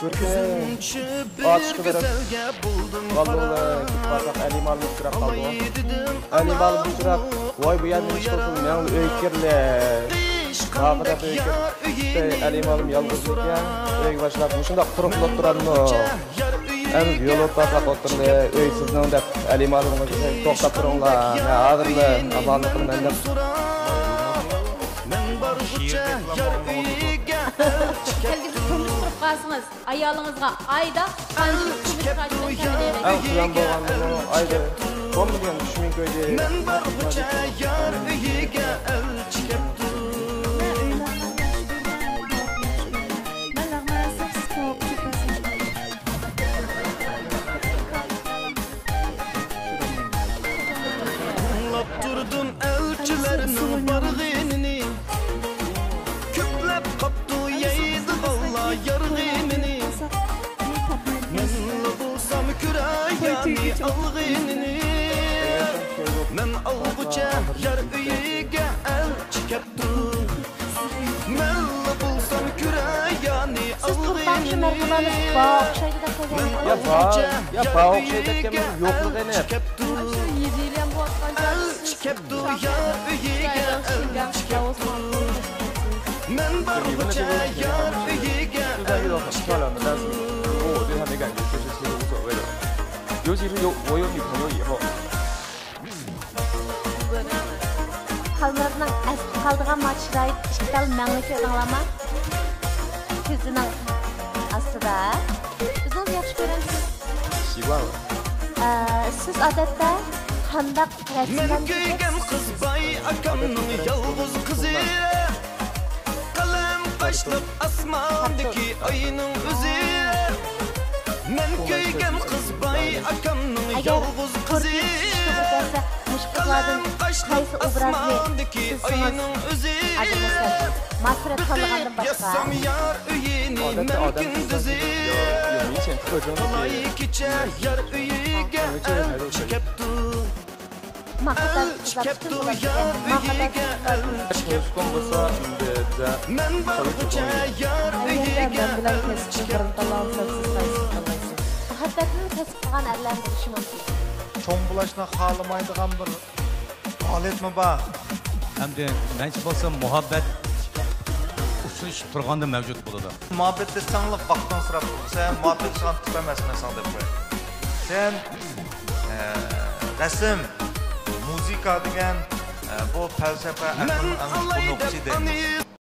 Açık verip vallahi batak animal müşterak kaldı o. Animal müşterak vay bu yandan çıkılsın ben öykirle Ağırda öykir animalım yalgızlık ya öykü başlap şunda kurukluk duranı hem yol ortasına oturdu öysizden de animalımı toktap durunlar ağırlı amanlıkını benden Qalsınız, ayalınızga ayda qançılık kumuş qaçını təmin Ağzıdan boğanlı ayda 10 milyon düşmeyin köyde Men barbuca yar üyiga elçikep durdum elçilerinin barğinini Köplep kaptı yeydi valla yarğinini Men bulsam kürayani alğinini Men alğuca yar üyiga elçikep Men bulsam kürayani alğinini Ya bağ okşaydıkken yokluk ene Elçikep yar üyiga elçikep Men barbuca yar üyiga elçikep 但是我对他没感觉，就是其实无所谓的。尤其是我有女朋友以后， Qallarının əski qaldığan maçrayı işgal mənlik edinlama Küzünün asıda Üzünüz yaxşı görənsiniz 习惯了。 Siz adətdə qandaq Men rəsmən köygen kız bay akamның yalğız kızı Kalem başlıp asmandaki ayının özü Men köygen kız bay akamның yalğız kızı Kalem başlıp asmandaki ayının özü Yassam yar üyeni men gündüzü Olay kiçe yar üyiga elçikep elçikep yar üyiga elçikep Men barbuca yar üyiga elçikep Muhabbetini kesip kalan erlendirişi mümkün Çoğun bulaşına xalamaydigan bir aletmi bor? Hamda menchi bo'lsa muhabbet usulishib turganda mavjud bo'ladi. Muhabbet desanglik vaqtdan sırap sen muhabbet san tip emasman san deb qo'y. Sen resim, muzika degan bu falsafa aql aniq